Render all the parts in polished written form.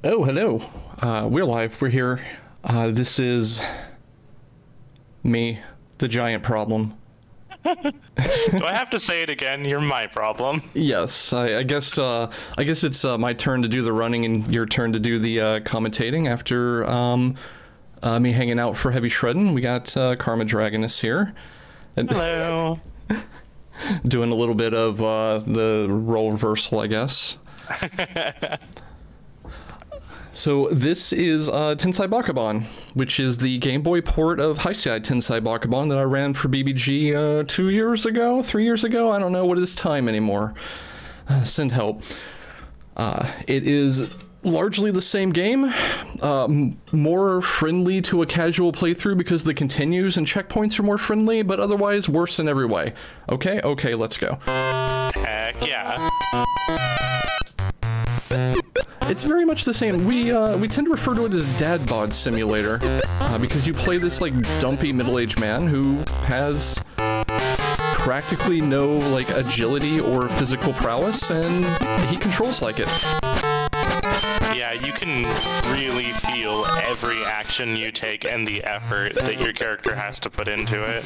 Oh, hello. We're live. We're here. This is me, the giant problem. Do I have to say it again? You're my problem. Yes, I guess it's my turn to do the running and your turn to do the commentating after me hanging out for heavy shredding. We got Karma Dragoness here. And hello. Doing a little bit of the role reversal, I guess. So this is Tensai Bakabon, which is the Game Boy port of Heisei Tensai Bakabon that I ran for BBG 2 years ago, 3 years ago. I don't know what is time anymore. Send help. It is largely the same game, more friendly to a casual playthrough because the continues and checkpoints are more friendly, but otherwise worse in every way. Okay, okay, let's go. Heck yeah. It's very much the same. We tend to refer to it as Dad Bod Simulator, because you play this like dumpy middle-aged man who has practically no like agility or physical prowess, and he controls like it. Yeah, you can really feel every action you take and the effort that your character has to put into it.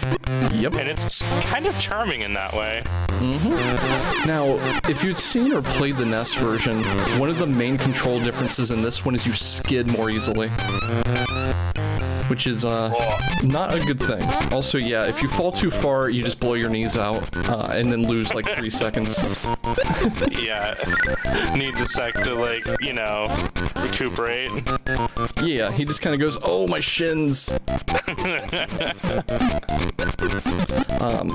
Yep. And it's kind of charming in that way. Mm-hmm. Now, if you'd seen or played the NES version, one of the main control differences in this one is you skid more easily. Which is not a good thing. Also, yeah, if you fall too far, you just blow your knees out and then lose like 3 seconds. Yeah, needs a sec to like, you know, recuperate. Yeah, he just kind of goes, oh, my shins.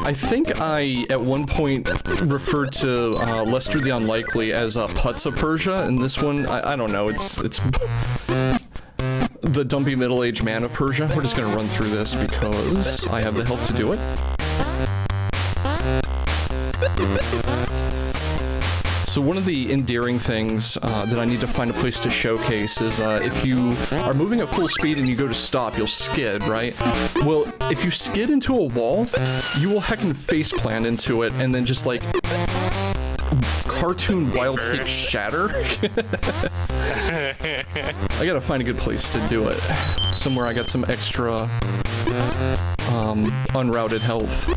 I think I, at one point, referred to Lester the Unlikely as Putz of Persia, and this one, I don't know, it's the dumpy middle-aged man of Persia. We're just gonna run through this because I have the help to do it. So one of the endearing things that I need to find a place to showcase is if you are moving at full speed and you go to stop, you'll skid, right? Well, if you skid into a wall, you will heckin' faceplant into it and then just like cartoon wild take shatter. I gotta find a good place to do it. Somewhere I got some extra unrouted health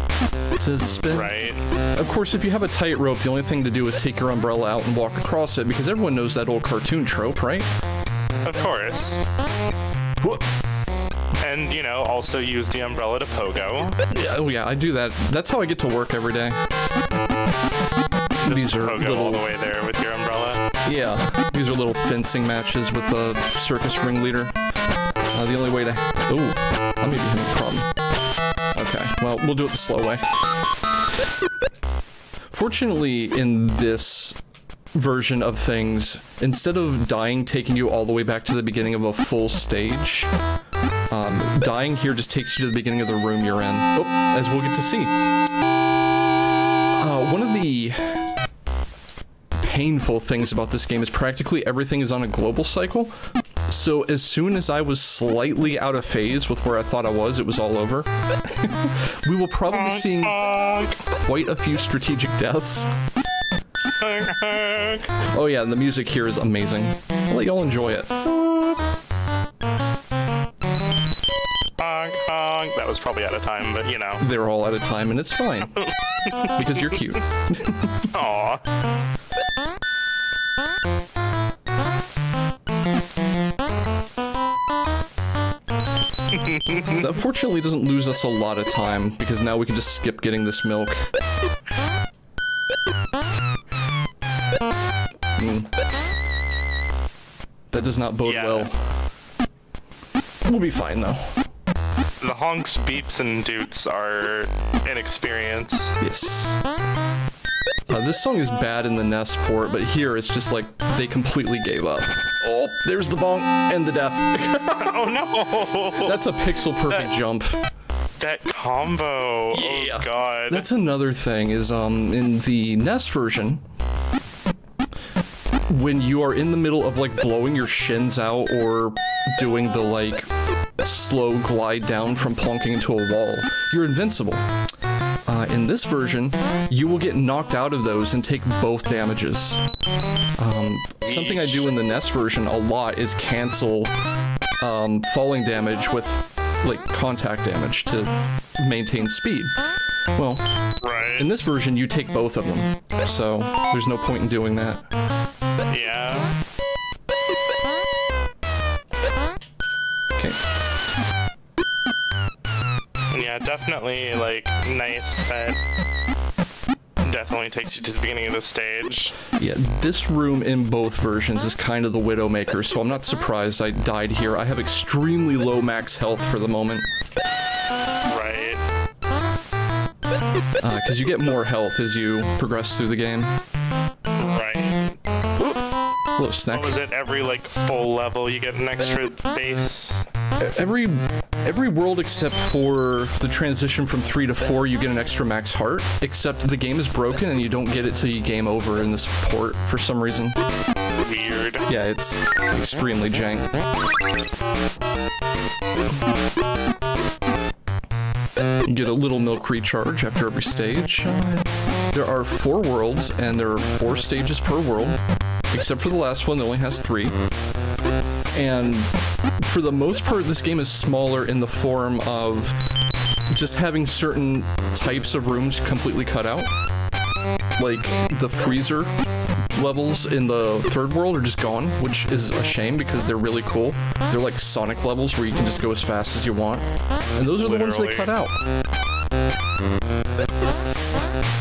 to spin. Right. Of course, if you have a tightrope, the only thing to do is take your umbrella out and walk across it, because everyone knows that old cartoon trope, right? Of course. Whoop. And, you know, also use the umbrella to pogo. Yeah, oh yeah, I do that. That's how I get to work every day. These are pogo little... all the way there with your umbrella. Yeah, these are little fencing matches with the circus ringleader. The only way to... Ooh, I may be having a problem. Okay, well, we'll do it the slow way. Fortunately, in this version of things, instead of dying taking you all the way back to the beginning of a full stage, dying here just takes you to the beginning of the room you're in. Oh, as we'll get to see. One of the painful things about this game is practically everything is on a global cycle. So as soon as I was slightly out of phase with where I thought I was, it was all over. We will probably be seeing quite a few strategic deaths. Oh yeah, and the music here is amazing. I'll let y'all enjoy it. That was probably out of time, but you know. They're all out of time, and it's fine. Because you're cute. Aww. So that fortunately doesn't lose us a lot of time, because now we can just skip getting this milk. That does not bode well. We'll be fine, though. The honks, beeps, and doots are an experience. Yes. This song is bad in the NES port, but here it's just like they completely gave up. Oh, there's the bonk and the death. Oh no! That's a pixel-perfect jump. That combo. Yeah. Oh god. That's another thing is in the NES version, when you are in the middle of like blowing your shins out or doing the like slow glide down from plunking into a wall, you're invincible. In this version, you will get knocked out of those and take both damages. Something I do in the NES version a lot is cancel falling damage with like contact damage to maintain speed. Well, in this version you take both of them, so there's no point in doing that. Yeah. Okay. Yeah, definitely like nice that definitely takes you to the beginning of the stage. Yeah, this room in both versions is kind of the Widowmaker, so I'm not surprised I died here. I have extremely low max health for the moment. Right. Because you get more health as you progress through the game. Right. Hello, Snack. What was it? Every like full level you get an extra base? Every world except for the transition from 3 to 4, you get an extra max heart, except the game is broken and you don't get it till you game over in this port for some reason. Weird. Yeah, it's extremely jank. You get a little milk recharge after every stage. There are 4 worlds, and there are 4 stages per world, except for the last one that only has 3. And for the most part, this game is smaller in the form of just having certain types of rooms completely cut out. Like, the freezer levels in the 3rd world are just gone, which is a shame because they're really cool. They're like Sonic levels where you can just go as fast as you want. And those are the ones they cut out.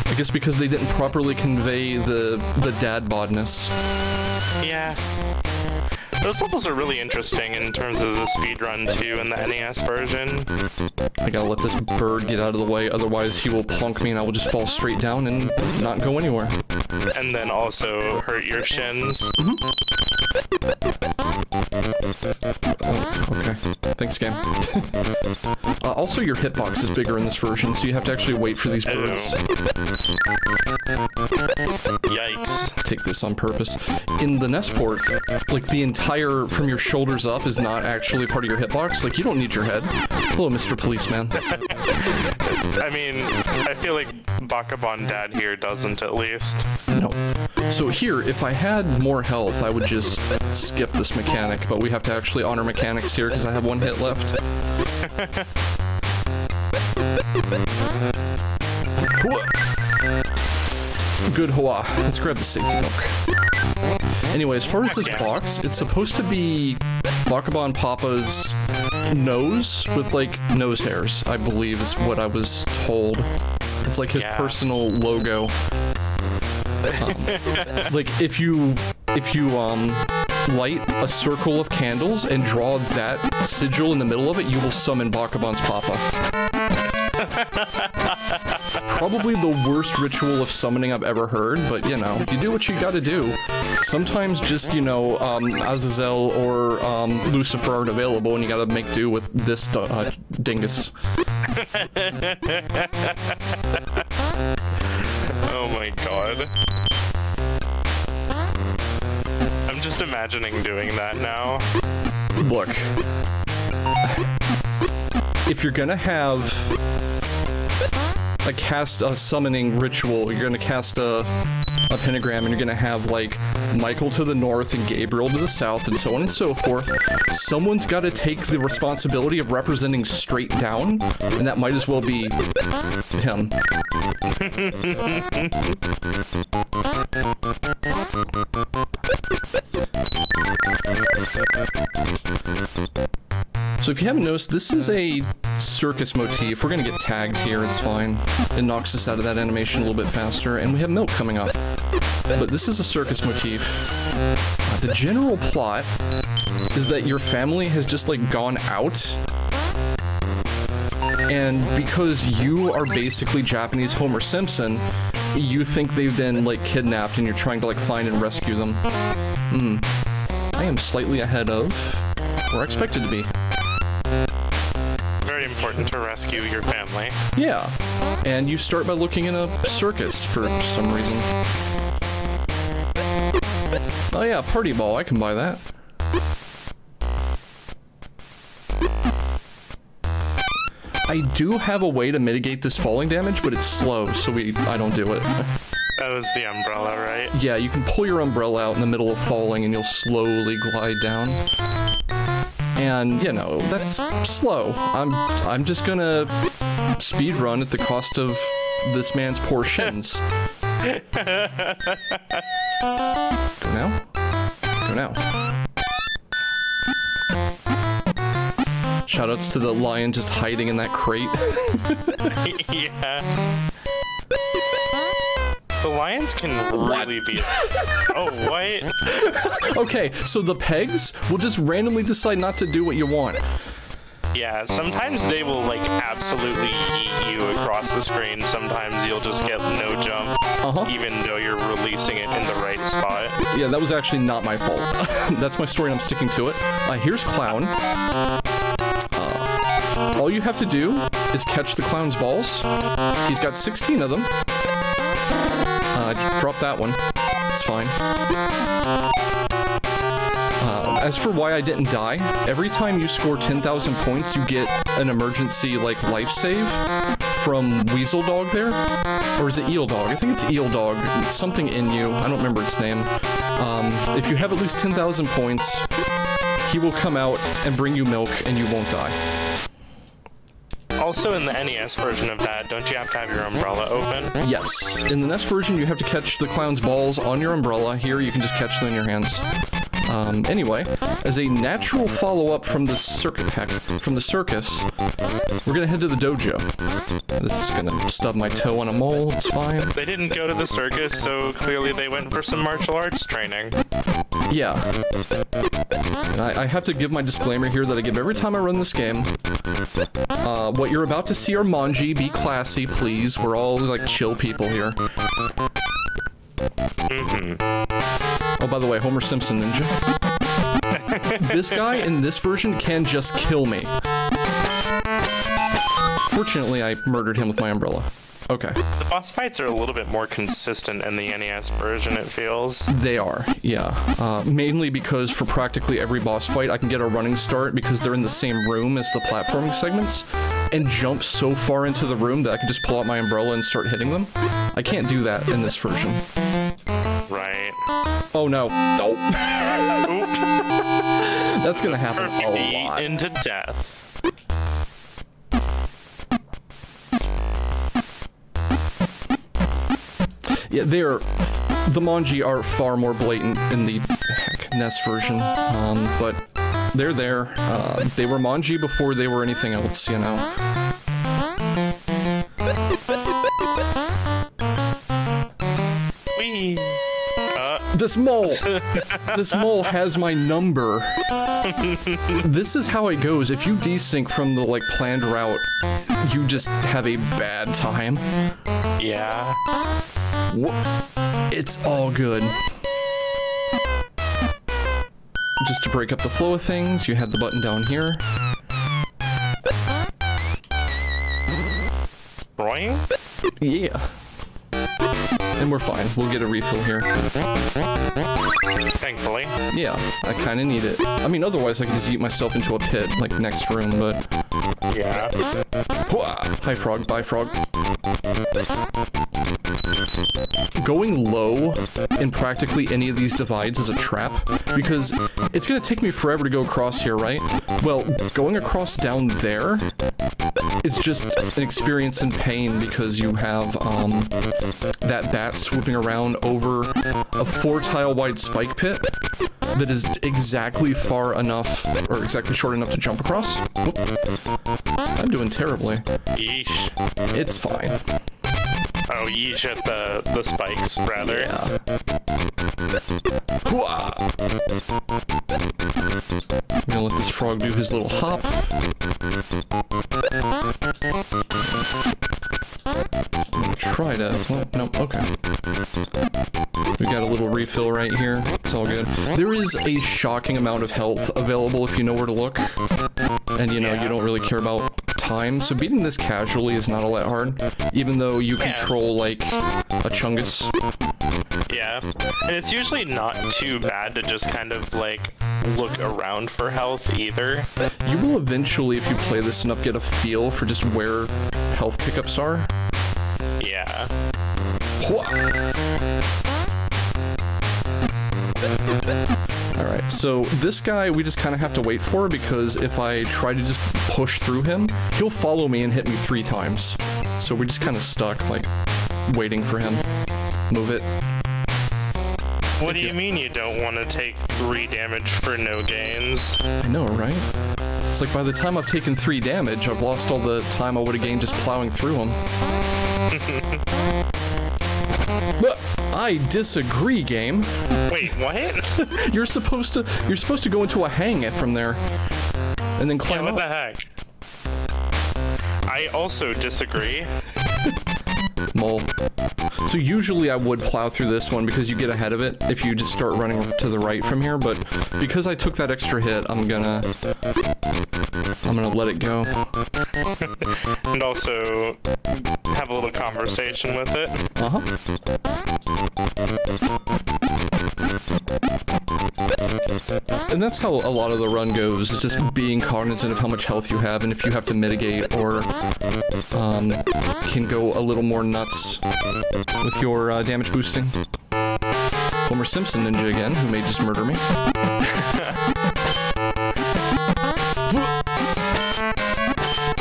I guess because they didn't properly convey the dad bodness. Yeah. Those levels are really interesting in terms of the speedrun too in the NES version. I gotta let this bird get out of the way, otherwise he will plonk me and I will just fall straight down and not go anywhere. And then also hurt your shins. Oh, okay. Thanks, game. Also, your hitbox is bigger in this version, so you have to actually wait for these birds. Yikes. Take this on purpose. In the NES port, like, the entire from your shoulders up is not actually part of your hitbox. Like, you don't need your head. Hello, Mr. Policeman. I mean, I feel like Bakabon Dad here doesn't, at least. No. So here, if I had more health, I would just skip this mechanic, but we have to actually honor mechanics here because I have 1 hit left. Good hoa. Let's grab the safety milk. Anyway, as far as this box, it's supposed to be Bakabon Papa's nose with, like, nose hairs, I believe is what I was told. It's like his personal logo. Like, if you light a circle of candles and draw that sigil in the middle of it, you will summon Bakabon's Papa. Probably the worst ritual of summoning I've ever heard, but, you know, you do what you gotta do. Sometimes just, you know, Azazel or Lucifer aren't available and you gotta make do with this dingus. Oh my god. I'm just imagining doing that now. Look. If you're gonna have a summoning ritual, you're gonna cast a pentagram, and you're gonna have, like, Michael to the north and Gabriel to the south, and so on and so forth. Someone's gotta take the responsibility of representing straight down, and that might as well be him. So if you haven't noticed, this is a circus motif. We're gonna get tagged here, it's fine. It knocks us out of that animation a little bit faster, and we have milk coming up. But this is a circus motif. The general plot is that your family has just, like, gone out. And because you are basically Japanese Homer Simpson, you think they've been, like, kidnapped and you're trying to, like, find and rescue them. I am slightly ahead of where I expected to be. Very important to rescue your family. Yeah, and you start by looking in a circus for some reason. Oh yeah, party ball, I can buy that. I do have a way to mitigate this falling damage, but it's slow, so I don't do it. That was the umbrella, right? Yeah, you can pull your umbrella out in the middle of falling and you'll slowly glide down. And, you know, that's slow. I'm just gonna speed run at the cost of this man's poor shins. Go now? Go now. Shoutouts to the lion just hiding in that crate. Yeah. The lions can really be... Oh, what? Okay, so the pegs will just randomly decide not to do what you want. Yeah, sometimes they will, like, absolutely yeet you across the screen. Sometimes you'll just get no jump, even though you're releasing it in the right spot. Yeah, that was actually not my fault. That's my story and I'm sticking to it. Here's Clown. All you have to do is catch the clown's balls. He's got 16 of them. Drop that one. It's fine. As for why I didn't die, every time you score 10,000 points, you get an emergency, like, life save from Weasel Dog there. Or is it Eel Dog? I think it's Eel Dog. It's something in you. I don't remember its name. If you have at least 10,000 points, he will come out and bring you milk and you won't die. Also, in the NES version of that, don't you have to have your umbrella open? Yes. In the NES version, you have to catch the clown's balls on your umbrella. Here, you can just catch them in your hands. Anyway, as a natural follow-up from the circus, we're gonna head to the dojo. This is gonna stub my toe on a mole, it's fine. They didn't go to the circus, so clearly they went for some martial arts training. Yeah. I have to give my disclaimer here that I give every time I run this game. What you're about to see are manji. Be classy, please. We're all, like, chill people here. Oh, by the way, Homer Simpson Ninja. This guy in this version can just kill me. Fortunately, I murdered him with my umbrella. Okay. The boss fights are a little bit more consistent in the NES version, it feels. They are, yeah. Mainly because for practically every boss fight, I can get a running start because they're in the same room as the platforming segments, and jump so far into the room that I can just pull out my umbrella and start hitting them. I can't do that in this version. Right. Oh no. Oh. That's gonna happen a lot. Into death. Yeah, the manji are far more blatant in the NES version, but they're there. They were manji before they were anything else, you know. Whee! This mole has my number. This is how it goes. If you desync from the, like, planned route, you just have a bad time. Yeah. It's all good. Just to break up the flow of things, you had the button down here. Boing? Yeah. And we're fine. We'll get a refill here. Thankfully. Yeah, I kind of need it. I mean, otherwise I could just eat myself into a pit, like, next room, but... Yeah. Hi, frog. Bye, frog. Going low in practically any of these divides is a trap, because it's gonna take me forever to go across here, right? Well, going across down there is just an experience in pain because you have, that bat swooping around over a 4-tile wide spike pit that is exactly far enough, or exactly short enough to jump across. Whoop. I'm doing terribly. Yeesh. It's fine. Oh, yeesh at the spikes, rather. Yeah. I'm gonna let this frog do his little hop. I'm gonna try to... Well, no, okay. We got a little refill right here. It's all good. There is a shocking amount of health available if you know where to look. And, you know, you don't really care about time, so beating this casually is not all that hard, even though you control, like, a Chungus. Yeah, and it's usually not too bad to just kind of, like, look around for health either. You will eventually, if you play this enough, get a feel for just where health pickups are. Yeah. Alright, so this guy we just kind of have to wait for, because if I try to just push through him, he'll follow me and hit me 3 times. So we're just kind of stuck, like, waiting for him. Move it. What do you mean you don't want to take 3 damage for no gains? I know, right? It's like by the time I've taken 3 damage, I've lost all the time I would have gained just plowing through him. But I disagree, game. Wait, what? You're supposed to go into a hang from there, and then climb what up. the heck? I also disagree. Mole. So usually I would plow through this one because you get ahead of it if you just start running to the right from here, but because I took that extra hit, I'm gonna let it go. And also have a little conversation with it. Uh-huh. And that's how a lot of the run goes, is just being cognizant of how much health you have, and if you have to mitigate or can go a little more nuts with your damage boosting. Homer Simpson ninja again, who may just murder me.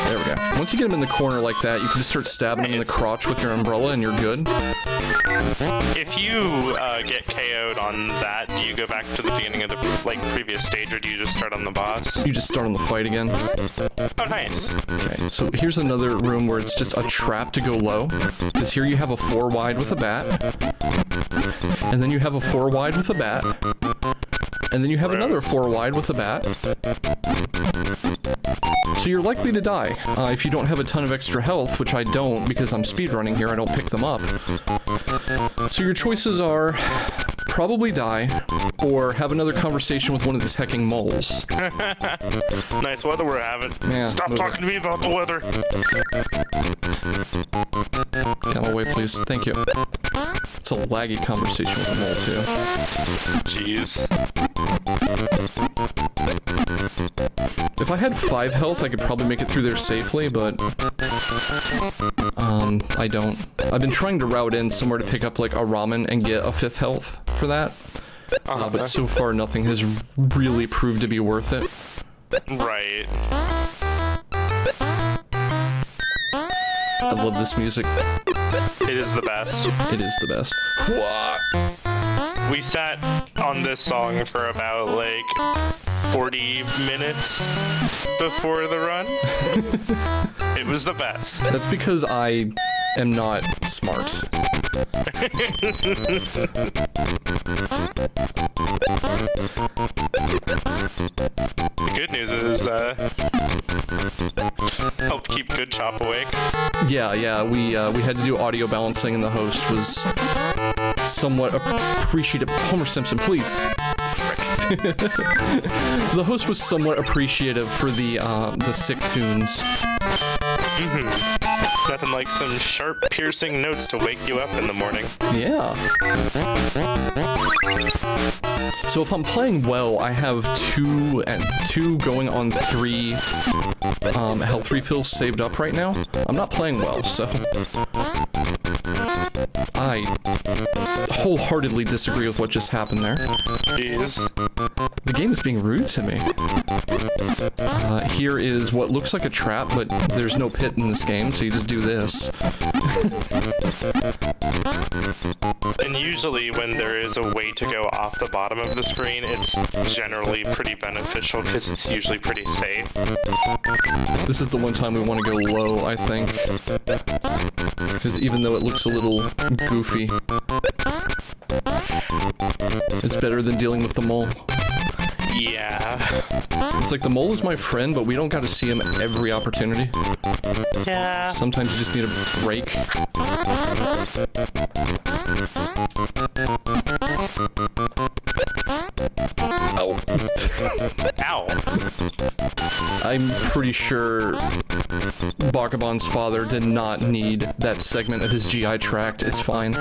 There we go. Once you get him in the corner like that, you can just start stabbing him in the crotch with your umbrella and you're good. If you get KO'd on that, do you go back to the beginning of the previous stage, or do you just start on the boss? You just start on the fight again. Oh, nice. Okay, so here's another room where it's just a trap to go low. Because here you have a 4 wide with a bat. And then you have a 4 wide with a bat. And then you have another 4 wide with a bat. So you're likely to die if you don't have a ton of extra health, which I don't because I'm speedrunning here, I don't pick them up. So your choices are probably die, or have another conversation with one of these hecking moles. Nice weather we're having. Yeah, Stop talking to me about the weather. Get out of my way, please. Thank you. It's a laggy conversation with a mole, too. Jeez. If I had 5 health, I could probably make it through there safely, but I don't. I've been trying to route in somewhere to pick up like a ramen and get a 5th health for that, but so far nothing has really proved to be worth it. Right. I love this music. It is the best. It is the best. What? We sat on this song for about like 40 minutes before the run. It was the best. That's because I am not smart. The good news is, helped keep Good Chop awake. Yeah, we had to do audio balancing, and the host was somewhat appreciative. Homer Simpson, please. Frick. The host was somewhat appreciative for the sick tunes. Nothing like some sharp, piercing notes to wake you up in the morning. Yeah. So if I'm playing well, I have two going on 3 health refills saved up right now. I'm not playing well, so I wholeheartedly disagree with what just happened there. Jeez. The game is being rude to me. Here is what looks like a trap, but there's no pit in this game, so you just do this. And usually when there is a way to go off the bottom of the screen, it's generally pretty beneficial because it's usually pretty safe. This is the one time we want to go low, I think. Because even though it looks a little goofy, it's better than dealing with the mole. Yeah. It's like the mole is my friend, but we don't got to see him at every opportunity. Yeah. Sometimes you just need a break. Ow. Ow. I'm pretty sure Bakabon's father did not need that segment of his GI tract. It's fine.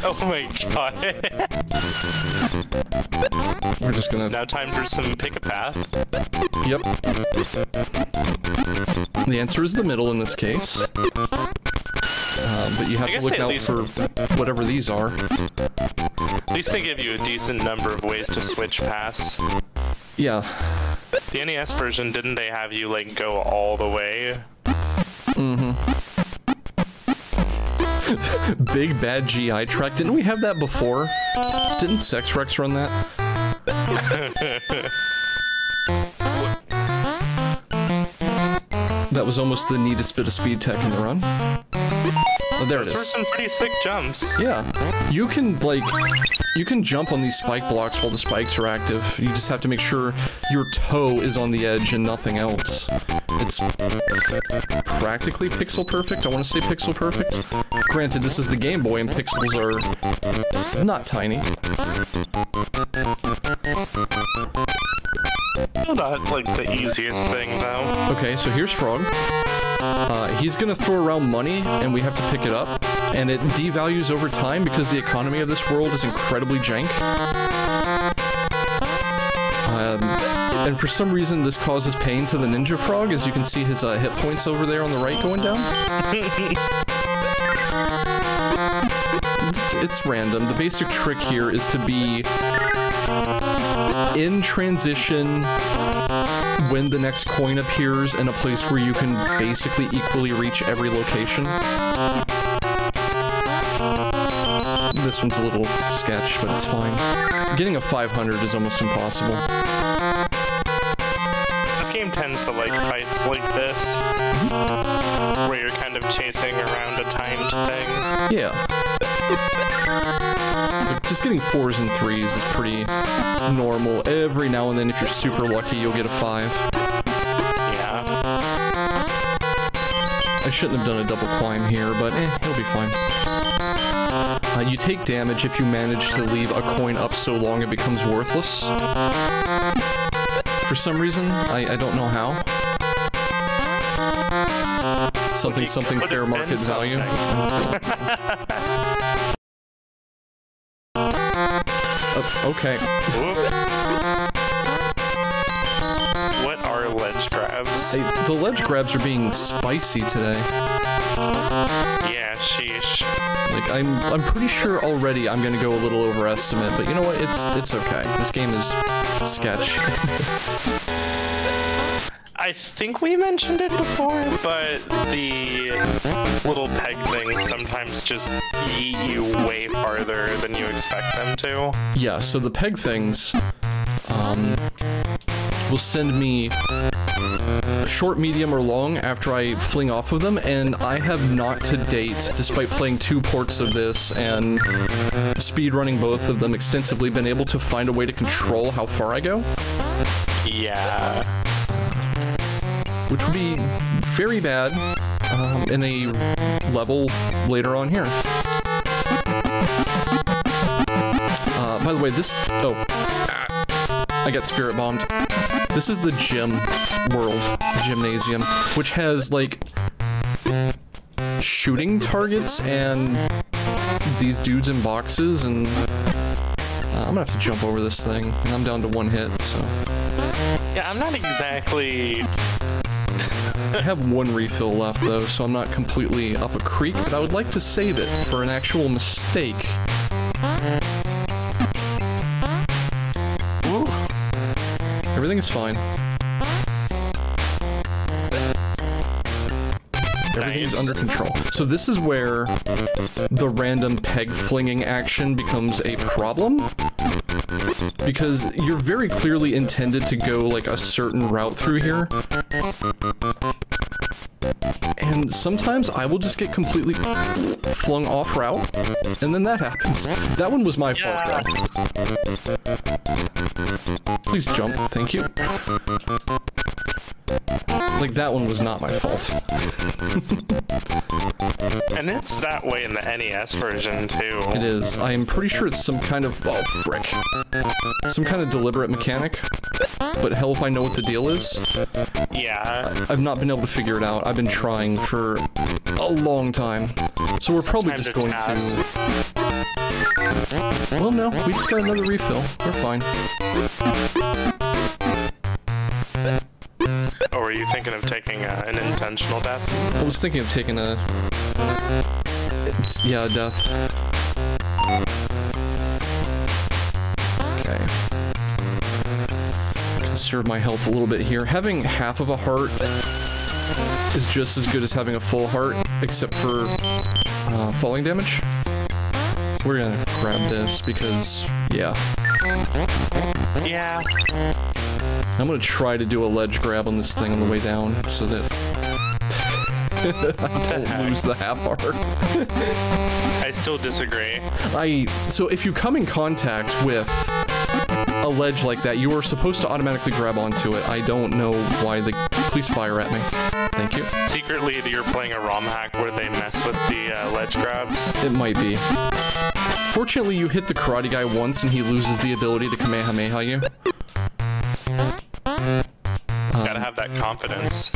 Oh my god. We're just gonna... Now time for some pick a path. Yep. The answer is the middle in this case. But you have to look out for whatever these are. At least they give you a decent number of ways to switch paths. Yeah. The NES version, didn't they have you, like, go all the way? Mm-hmm. Big bad GI tract. Didn't we have that before? Didn't Sex Rex run that? That was almost the neatest bit of speed tech in the run. Oh, there it is. Those were some pretty sick jumps. Yeah. You can, like, you can jump on these spike blocks while the spikes are active. You just have to make sure your toe is on the edge and nothing else. It's practically pixel perfect. I want to say pixel perfect. Granted, this is the Game Boy and pixels are not tiny. Not, like, the easiest thing, though. Okay, so here's Frog. He's gonna throw around money, and we have to pick it up. And it devalues over time because the economy of this world is incredibly jank. And for some reason, this causes pain to the Ninja Frog, as you can see his hit points over there on the right going down. It's random. The basic trick here is to be in transition when the next coin appears in a place where you can basically equally reach every location. This one's a little sketch, but it's fine. Getting a 500 is almost impossible. This game tends to like fights like this, where you're kind of chasing around a timed thing. Yeah. But just getting 4s and 3s is pretty normal. Every now and then, if you're super lucky, you'll get a 5. Yeah. I shouldn't have done a double climb here, but it'll be fine. You take damage if you manage to leave a coin up so long it becomes worthless. For some reason, I don't know how. Something fair market value. Oh, okay. What are ledge grabs? Hey, the ledge grabs are being spicy today. Yeah, sheesh. Like, I'm pretty sure already I'm gonna go a little overestimate, but you know what? It's okay. This game is sketch. I think we mentioned it before, but the little peg things sometimes just yeet you way farther than you expect them to. Yeah, so the peg things will send me short, medium, or long after I fling off of them, and I have not to date, despite playing 2 ports of this and speedrunning both of them extensively, been able to find a way to control how far I go. Yeah. Which would be very bad in a level later on here. By the way, this... Oh. I got spirit bombed. This is the gym world, gymnasium, which has, like, shooting targets and these dudes in boxes, and I'm gonna have to jump over this thing, and I'm down to 1 hit, so... Yeah, I'm not exactly... I have 1 refill left, though, so I'm not completely up a creek, but I would like to save it for an actual mistake. Woo. Everything is fine. Everything's under control. So this is where the random peg flinging action becomes a problem. Because you're very clearly intended to go like a certain route through here. And sometimes I will just get completely flung off route, and then that happens. That one was my fault, though. Please jump, thank you. Like, that one was not my fault. And it's that way in the NES version, too. It is. I'm pretty sure it's some kind of... oh, frick. Some kind of deliberate mechanic. But hell if I know what the deal is. Yeah. I've not been able to figure it out. I've been trying for a long time. So we're probably just going to... well, no. We just got another refill. We're fine. Or were you thinking of taking an intentional death? I was thinking of taking a... yeah, a death. Okay. Conserve my health a little bit here. Having half of a heart is just as good as having a full heart, except for falling damage. We're gonna grab this because, yeah. Yeah. I'm gonna try to do a ledge grab on this thing on the way down, so that I don't lose the half heart. I still disagree. So if you come in contact with a ledge like that, you are supposed to automatically grab onto it. I don't know why please fire at me. Thank you. Secretly, you're playing a ROM hack where they mess with the ledge grabs. It might be. Fortunately, you hit the karate guy once and he loses the ability to Kamehameha you. Gotta have that confidence.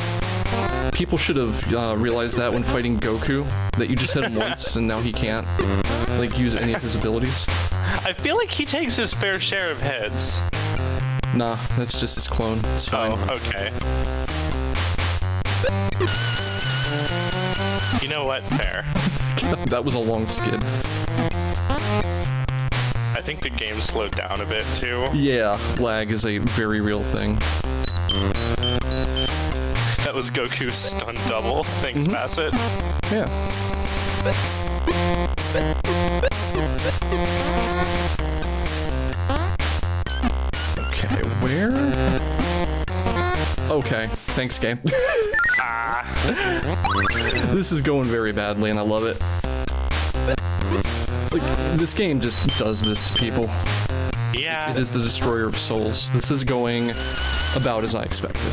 People should have realized that when fighting Goku, that you just hit him once and now he can't, like, use any of his abilities. I feel like he takes his fair share of hits. Nah, that's just his clone. It's fine. Oh, okay. You know what? Fair. That was a long skid. I think the game slowed down a bit, too. Yeah, lag is a very real thing. That was Goku's stunt double. Thanks, Bassett. Yeah. Okay, where? Okay, thanks, game. This is going very badly, and I love it. Like, this game just does this to people. Yeah. It is the destroyer of souls. This is going about as I expected.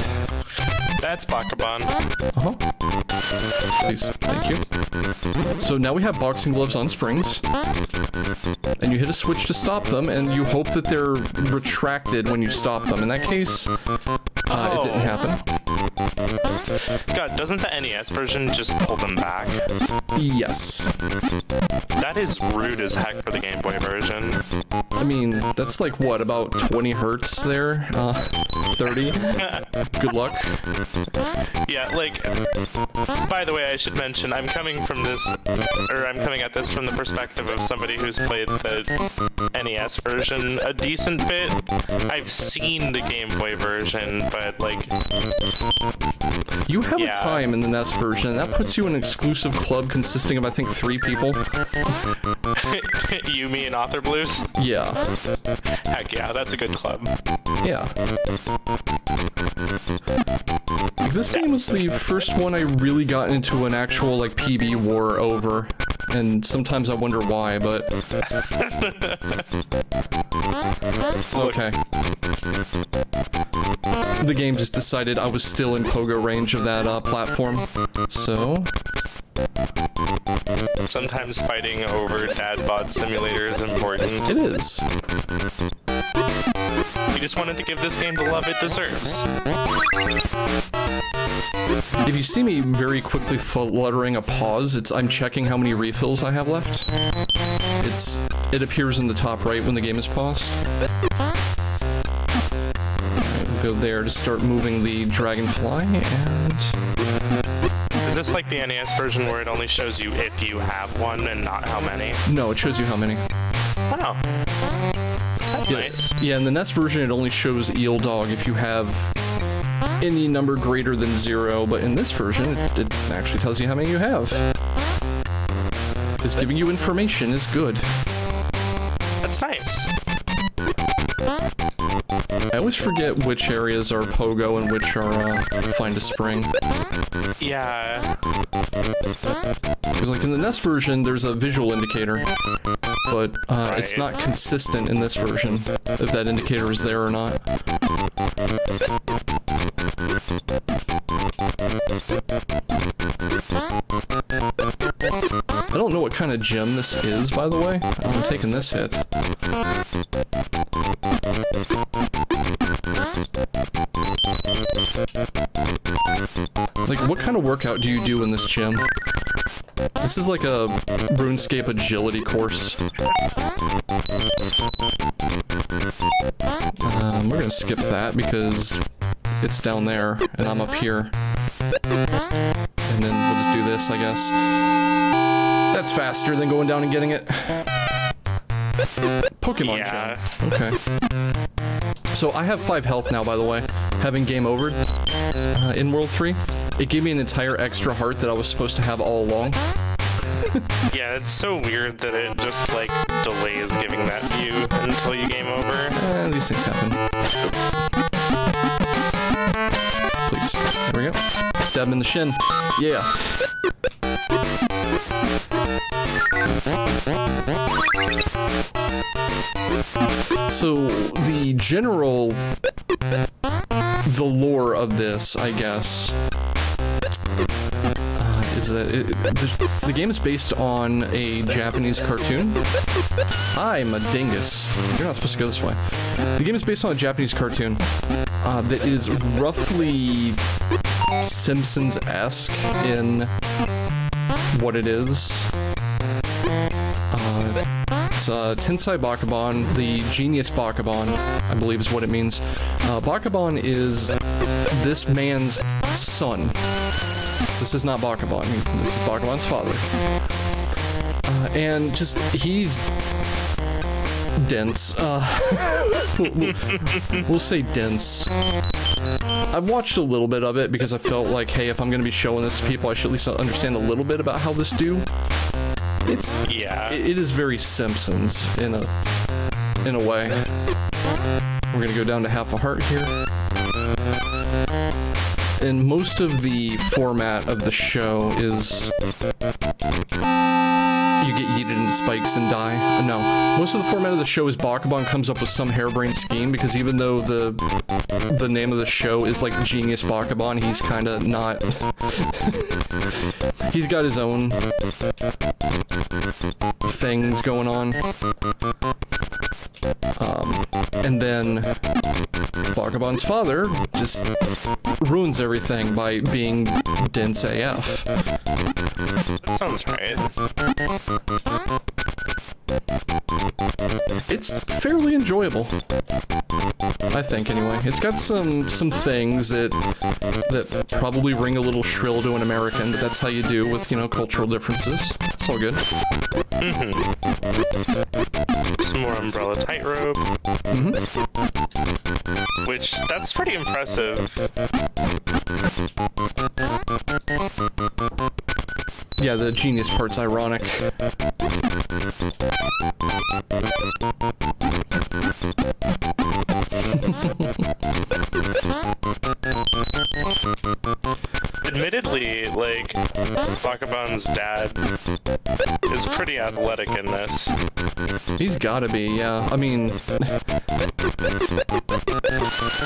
That's Bakabon. Uh-huh. Please, thank you. So now we have boxing gloves on springs. And you hit a switch to stop them, and you hope that they're retracted when you stop them. In that case, it didn't happen. God, doesn't the NES version just pull them back? Yes. That is rude as heck for the Game Boy version. I mean, that's like, what, about 20 hertz there? 30? Good luck. Yeah, like, by the way, I should mention, I'm coming at this from the perspective of somebody who's played the NES version a decent bit. I've seen the Game Boy version, but, like... You have a time in the NES version, and that puts you in an exclusive club consisting of, I think, 3 people. You, me, and Author Blues? Yeah. Heck yeah, that's a good club. Yeah. Like, this game was the first one I really got into an actual, like, PB war over. And sometimes I wonder why, but... Okay. The game just decided I was still in pogo range of that platform. So... Sometimes fighting over dad bod simulator is important. It is. We just wanted to give this game the love it deserves. If you see me very quickly fluttering a pause, I'm checking how many refills I have left. It appears in the top right when the game is paused. Alright, we'll go there to start moving the dragonfly, and... Is this like the NES version where it only shows you if you have one and not how many? No, it shows you how many. Oh. That's nice. Yeah, in the NES version it only shows eel dog if you have any number greater than 0, but in this version it actually tells you how many you have. Because giving you information is good. That's nice. I always forget which areas are pogo and which are find a spring. Yeah. Because like in the NES version, there's a visual indicator, but it's not consistent in this version if that indicator is there or not. what kind of gym this is, by the way. I'm taking this hit. Like, what kind of workout do you do in this gym? This is like a RuneScape agility course. We're gonna skip that because it's down there and I'm up here. And then we'll just do this, I guess. That's faster than going down and getting it. Pokemon gym. Okay. So I have 5 health now, by the way, having game overed in World 3. It gave me an entire extra heart that I was supposed to have all along. Yeah, it's so weird that it just, like, delays giving that to you until you game over. These things happen. Please. There we go. Stab him in the shin. Yeah. So, the lore of this, I guess, is that the game is based on a Japanese cartoon. I'm a dingus. You're not supposed to go this way. The game is based on a Japanese cartoon that is roughly Simpsons-esque in what it is. It's Tensai Bakabon, the genius Bakabon, I believe is what it means. Bakabon is this man's son. This is not Bakabon. This is Bakabon's father. And just, he's dense. We'll say dense. I've watched a little bit of it because I felt like, hey, if I'm going to be showing this to people, I should at least understand a little bit about how this do. It is very Simpsons in a way. We're going to go down to half a heart here. And most of the format of the show is you get yeeted into spikes and die. No. Most of the format of the show is Bakabon comes up with some harebrained scheme, because even though the name of the show is like Genius Bakabon, he's kind of not... He's got his own things going on. And then Bakabon's father just ruins everything by being dense AF. That sounds right. It's fairly enjoyable, I think. Anyway, it's got some things that probably ring a little shrill to an American, but that's how you do with, you know, cultural differences. It's all good. Some more umbrella tightrope. Which, that's pretty impressive. Yeah, the genius part's ironic. Admittedly, like, Bakabon's dad is pretty athletic in this. He's gotta be, yeah. I mean...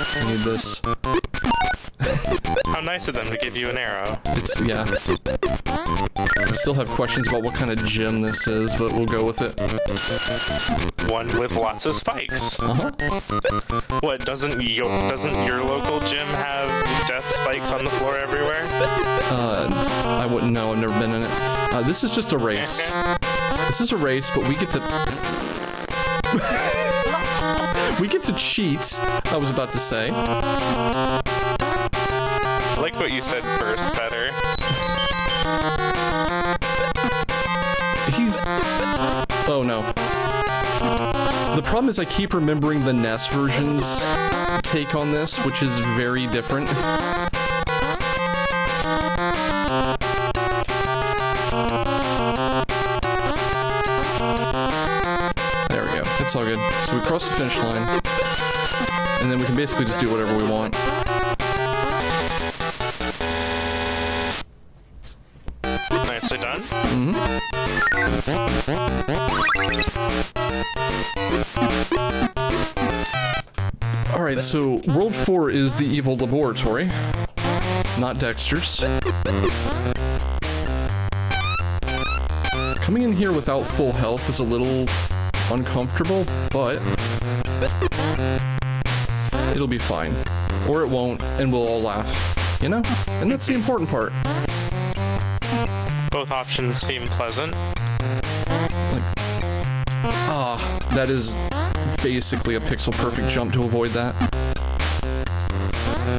I need this. How nice of them to give you an arrow. It's, yeah. I still have questions about what kind of gym this is, but we'll go with it. One with lots of spikes. What, doesn't your local gym have death spikes on the floor everywhere? I wouldn't know. I've never been in it. This is just a race. This is a race, but we get to... we get to cheat, I was about to say. I like what you said first better. Oh no. The problem is I keep remembering the NES version's take on this, which is very different. There we go. It's all good. So we cross the finish line, and then we can basically just do whatever we want. Nicely done. Alright, so World 4 is the evil laboratory, not Dexter's. Coming in here without full health is a little uncomfortable, but it'll be fine. Or it won't, and we'll all laugh, you know? And that's the important part. Both options seem pleasant. Like, that is basically a pixel-perfect jump to avoid that.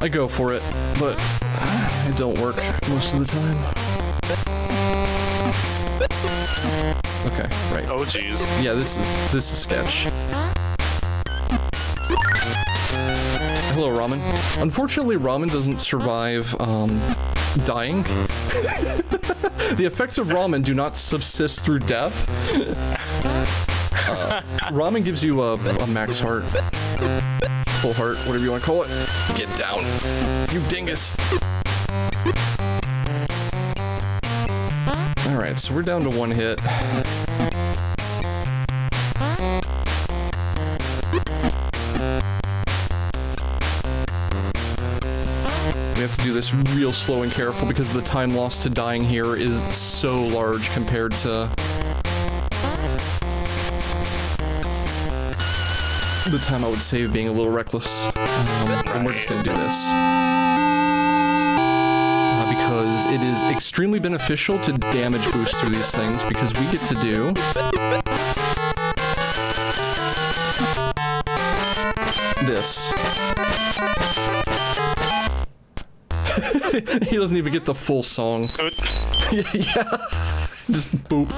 I go for it, but it don't work most of the time. Okay, right. Oh jeez. Yeah, this is sketch. Hello, Ramen. Unfortunately, Ramen doesn't survive dying. The effects of Ramen do not subsist through death. Ramen gives you a max heart, full heart, whatever you want to call it. Get down, you dingus. Alright, so we're down to one hit. We have to do this real slow and careful because the time lost to dying here is so large compared to the time I would save being a little reckless. And we're just gonna do this. Because it is extremely beneficial to damage boost through these things because we get to do this. He doesn't even get the full song. Yeah. Just boop.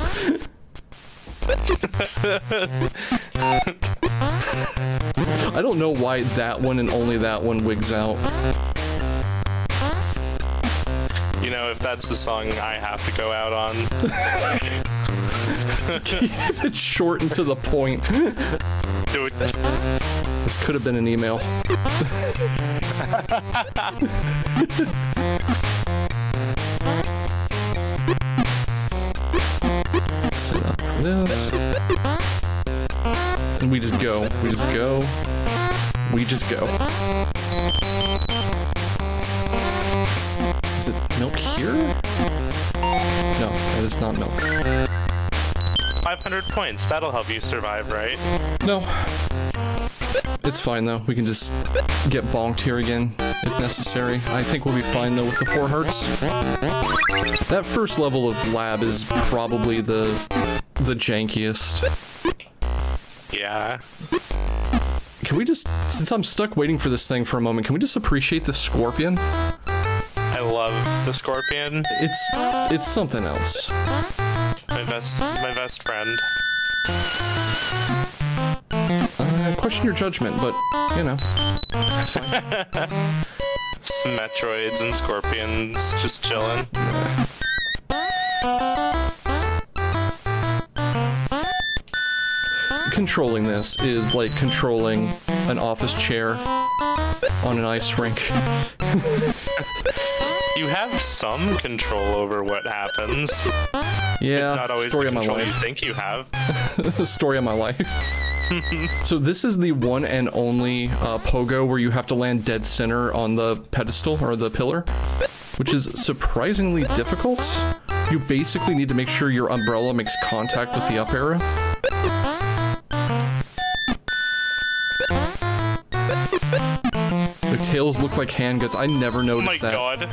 I don't know why that one and only that one wigs out. You know, if that's the song I have to go out on. Keep it short and to the point. Do it. This could have been an email. Set up for this. And we just go. We just go. We just go. Is it milk here? No, that is not milk. 500 points. That'll help you survive, right? No. It's fine, though. We can just get bonked here again, if necessary. I think we'll be fine, though, with the 4 hearts. That first level of lab is probably the jankiest. Yeah. Can we just, since I'm stuck waiting for this thing for a moment, can we just appreciate the scorpion? I love the scorpion. It's something else. My best friend. Question your judgment, but, you know, it's fine. Some Metroids and scorpions just chilling. Controlling this is like controlling an office chair on an ice rink. You have some control over what happens. Yeah, it's not always story the of my control life. you think you have. The story of my life. So this is the one and only pogo where you have to land dead center on the pedestal or the pillar, which is surprisingly difficult. You basically need to make sure your umbrella makes contact with the up arrow. Their tails look like handguns. I never noticed that. Oh my god.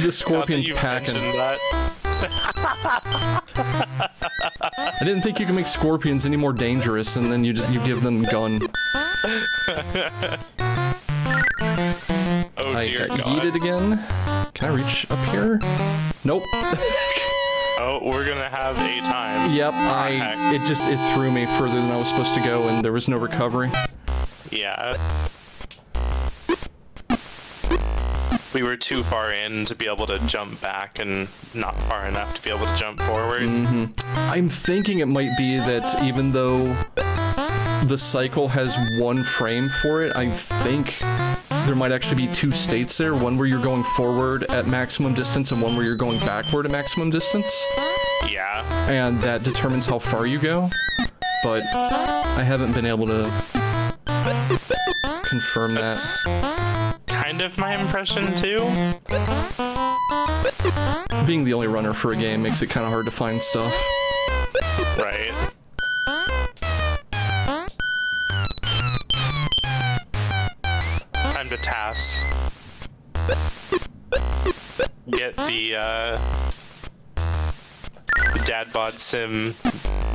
The scorpion's packing. I didn't think you could make scorpions any more dangerous, and then you give them gun. Oh dear God. I yeeted again. Can I reach up here? Nope. Oh, we're gonna have a time. Yep, it threw me further than I was supposed to go, and there was no recovery. Yeah. We were too far in to be able to jump back and not far enough to be able to jump forward. I'm thinking it might be that even though the cycle has 1 frame for it, I think there might actually be 2 states there. One where you're going forward at maximum distance and one where you're going backward at maximum distance. Yeah. And that determines how far you go. But I haven't been able to confirm that. Kind of my impression too. being the only runner for a game makes it kind of hard to find stuff. Right. Time to task. Get the dad bod sim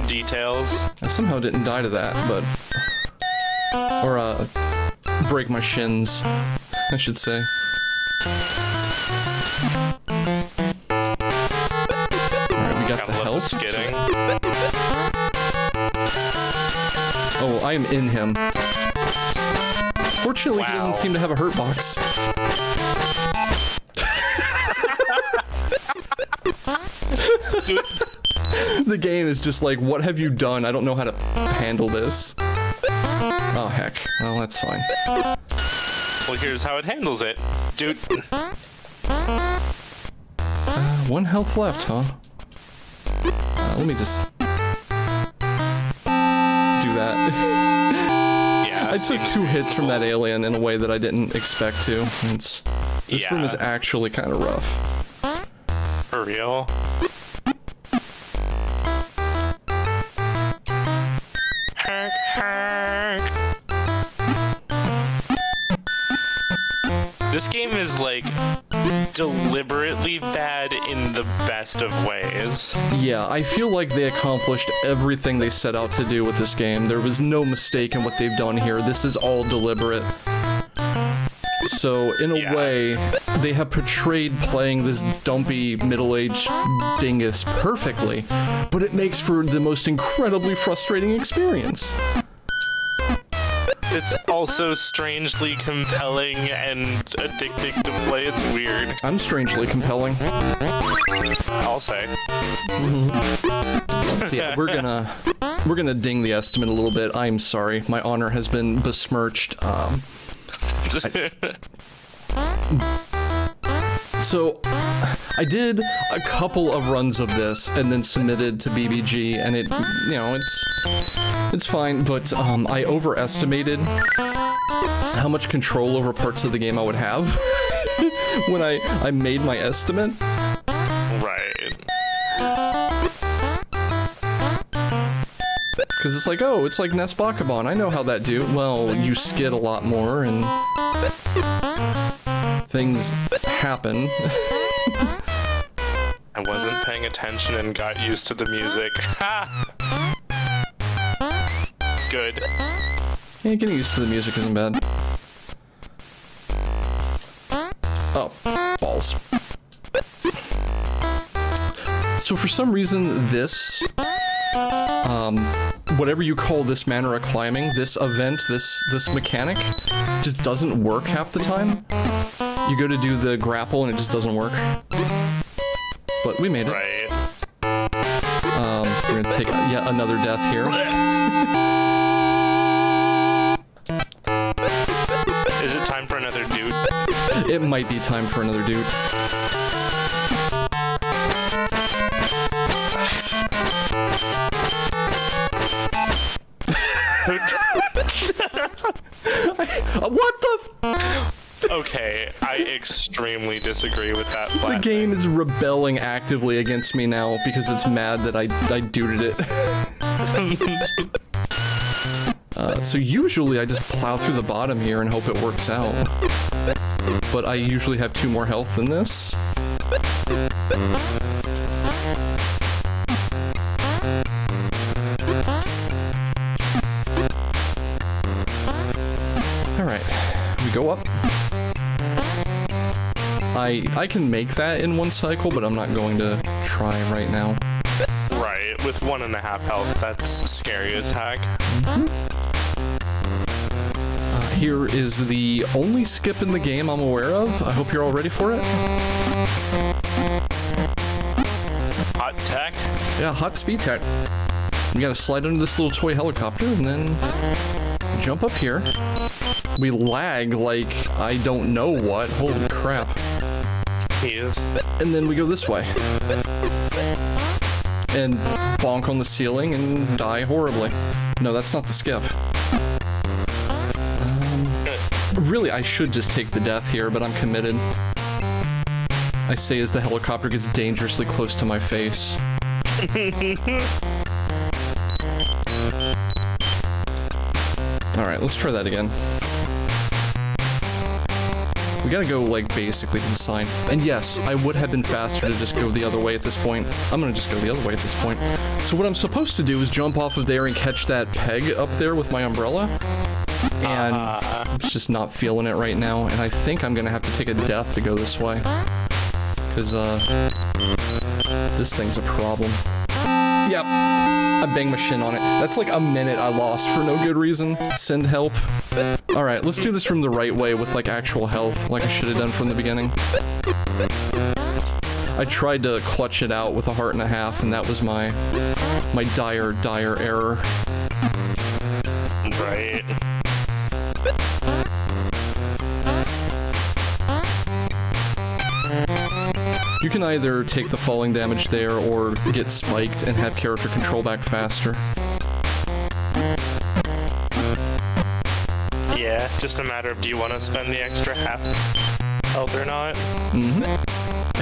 details. I somehow didn't die to that, but... Or, break my shins, I should say. Alright, we got the health. Skidding. Oh, I am in him. Fortunately, he doesn't seem to have a hurt box. The game is just like, what have you done? I don't know how to handle this. Oh, heck. Well, that's fine. Well, here's how it handles it. Dude. One health left, huh? Let me just... do that. Yeah. I took 2 hits from that alien in a way that I didn't expect to. This room is actually kind of rough. For real? This game is like deliberately bad in the best of ways. Yeah, I feel like they accomplished everything they set out to do with this game. There was no mistake in what they've done here. This is all deliberate. So, in a way, they have portrayed playing this dumpy, middle-aged dingus perfectly, but it makes for the most incredibly frustrating experience. It's also strangely compelling and addicting to play. It's weird. I'm strangely compelling. I'll say. So yeah, we're gonna ding the estimate a little bit. I'm sorry, my honor has been besmirched. So, I did a couple of runs of this and then submitted to BBG, and it, you know, it's fine, but I overestimated how much control over parts of the game I would have when I made my estimate. Right. Because it's like, oh, it's like Tensai Bakabon, I know how that do. Well, you skid a lot more, and things happen. I wasn't paying attention and got used to the music. Ha! Good. Yeah, getting used to the music isn't bad. Oh, balls. So for some reason, this, whatever you call this manner of climbing, this event, this mechanic, just doesn't work half the time. You go to do the grapple and it just doesn't work. But we made it. Right. We're gonna take yet another death here. Is it time for another dude? It might be time for another dude. What the Okay, I extremely disagree with that. The game is rebelling actively against me now because it's mad that I duded it. So usually I just plow through the bottom here and hope it works out. But I usually have 2 more health than this. Alright, we go up. I can make that in 1 cycle, but I'm not going to try right now. Right, with 1.5 health, that's scary as heck. Here is the only skip in the game I'm aware of. I hope you're all ready for it. Hot tech? Yeah, hot speed tech. You gotta slide under this little toy helicopter and then jump up here. We lag like I don't know what. Holy crap. He is. And then we go this way. And bonk on the ceiling and die horribly. No, that's not the skip. Really, I should just take the death here, but I'm committed. I say as the helicopter gets dangerously close to my face. Alright, let's try that again. We gotta go, like, basically to the sign. And yes, I would have been faster to just go the other way at this point. I'm gonna just go the other way at this point. So what I'm supposed to do is jump off of there and catch that peg up there with my umbrella. And I'm just not feeling it right now. And I think I'm gonna have to take a death to go this way. Because, this thing's a problem. Yep. I banged my shin on it. That's like a minute I lost for no good reason. Send help. Alright, let's do this from the right way with, like, actual health, like I should have done from the beginning. I tried to clutch it out with a heart and a half, and that was my dire error. Right. You can either take the falling damage there or get spiked and have character control back faster. Yeah, just a matter of do you want to spend the extra half health or not? Mm-hmm.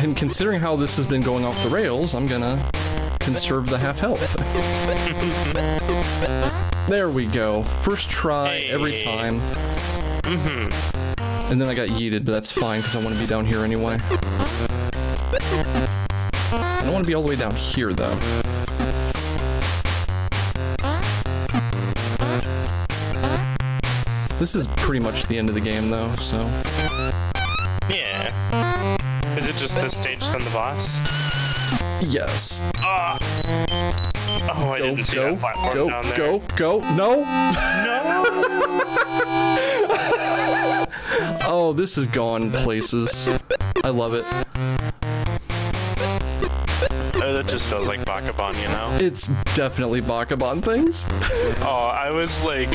And considering how this has been going off the rails, I'm gonna conserve the half health. There we go. First try every time. Mm-hmm. And then I got yeeted, but that's fine because I want to be down here anyway. I don't want to be all the way down here, though. This is pretty much the end of the game, though, so... Yeah. Is it just this stage then the boss? Yes. Ah! Oh, I didn't see that platform down there. Go! No! No! Oh, this has gone places. I love it. Oh, that just feels like Bakabon, you know? It's definitely Bakabon things. Oh, I was like...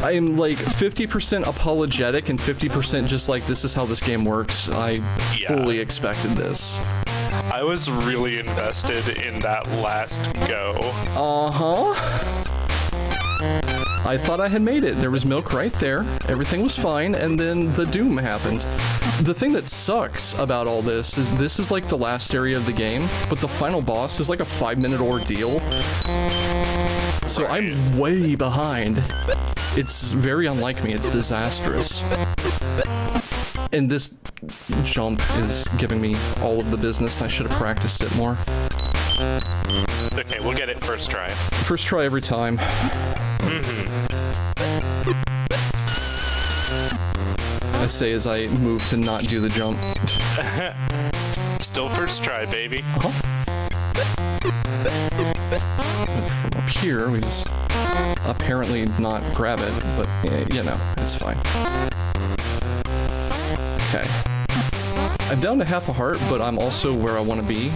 I am like 50% apologetic and 50% just like, this is how this game works. I fully expected this. I was really invested in that last go. Uh-huh. I thought I had made it. There was milk right there. Everything was fine, and then the doom happened. The thing that sucks about all this is like the last area of the game, but the final boss is like a 5-minute ordeal. So I'm way behind. It's very unlike me. It's disastrous. And this jump is giving me all of the business. I should have practiced it more. Okay, we'll get it first try. First try every time. I say as I move to not do the jump. Still first try, baby. From up here, we just apparently not grab it, but you know, it's fine. Okay. I'm down to half a heart, but I'm also where I want to be.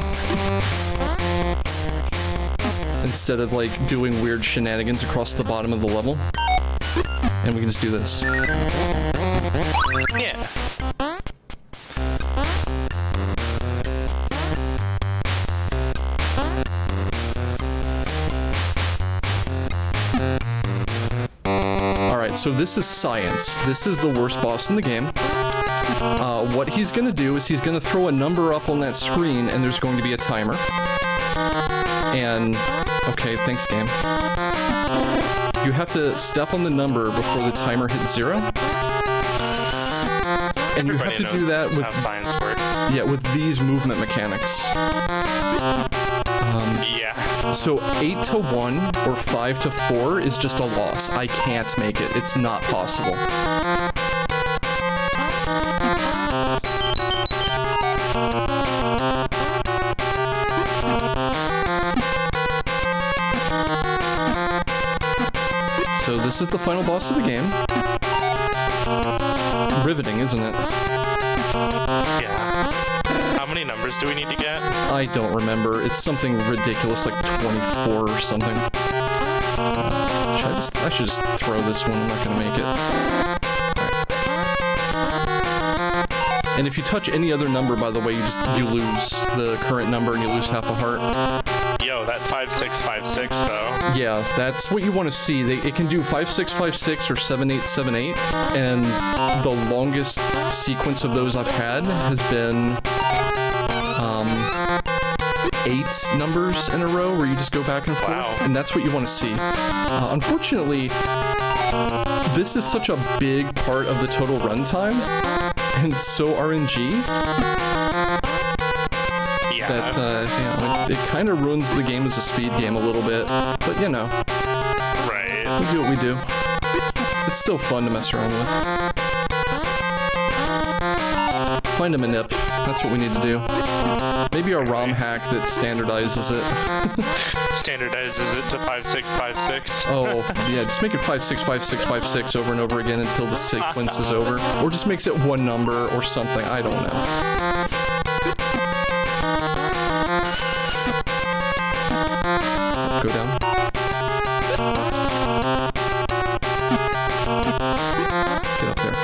Instead of like doing weird shenanigans across the bottom of the level. And we can just do this. Yeah. Alright, so this is science. This is the worst boss in the game. What he's gonna do is he's gonna throw a number up on that screen and there's going to be a timer. And... okay, thanks game. You have to step on the number before the timer hits 0. And you have to do that with how science works. Yeah, with these movement mechanics. Yeah. So 8 to 1 or 5 to 4 is just a loss. I can't make it. It's not possible. So this is the final boss of the game. Riveting, isn't it? Yeah. How many numbers do we need to get? I don't remember. It's something ridiculous, like 24 or something. I should just throw this one. I'm not gonna make it. And if you touch any other number, by the way, you lose the current number and you lose half a heart. Yep. Yo, that 5656 though. Yeah, that's what you want to see. It can do 5656 or 7878, and the longest sequence of those I've had has been 8 numbers in a row where you just go back and forth, wow. and that's what you want to see. Unfortunately, this is such a big part of the total runtime, and it's so RNG. That, it kind of ruins the game as a speed game a little bit, but you know. Right. We do what we do. It's still fun to mess around with. Find a manip. That's what we need to do. Maybe a ROM hack that standardizes it. Standardizes it to 5656. Oh, yeah, just make it 565656 over and over again until the sequence is over. Or just makes it one number or something. I don't know. Go down. Get up there.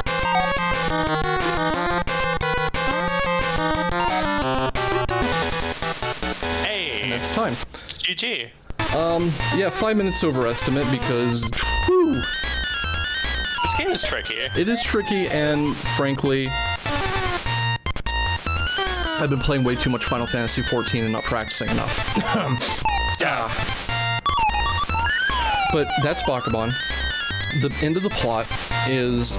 Hey! And that's time. GG. Yeah, 5 minutes over estimate because, whew. This game is tricky. It is tricky, and frankly, I've been playing way too much Final Fantasy XIV and not practicing enough. Yeah. But that's Bakabon. The end of the plot is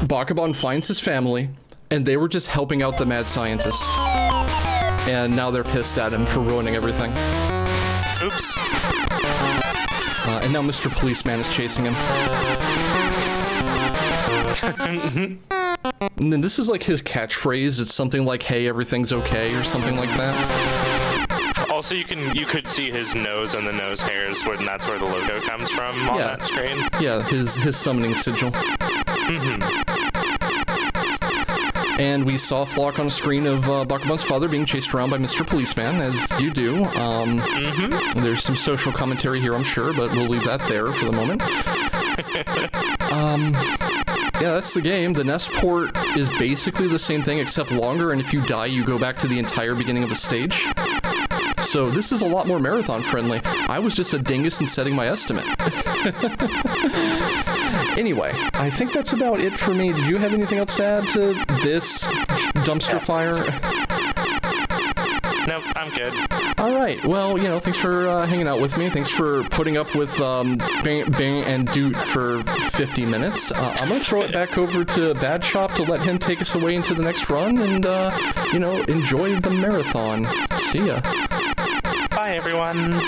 Bakabon finds his family, and they were just helping out the mad scientist. And now they're pissed at him for ruining everything. Oops. And now Mr. Policeman is chasing him. And then this is like his catchphrase. It's something like, "Hey, everything's okay," or something like that. Also, you could see his nose and the nose hairs, and that's where the logo comes from on that screen. Yeah, his summoning sigil. Mm-hmm. And we saw Flock on a screen of Bakabon's father being chased around by Mr. Policeman, as you do. There's some social commentary here, I'm sure, but we'll leave that there for the moment. Yeah, that's the game. The NES port is basically the same thing, except longer, and if you die, you go back to the entire beginning of a stage. So this is a lot more marathon friendly. I was just a dingus in setting my estimate. Anyway, I think that's about it for me. Did you have anything else to add to this dumpster fire? Nope, I'm good. All right. Well, you know, thanks for hanging out with me. Thanks for putting up with Bang and Doot for 50 minutes. I'm going to throw it back over to Bad Shop to let him take us away into the next run and, you know, enjoy the marathon. See ya. Bye, everyone.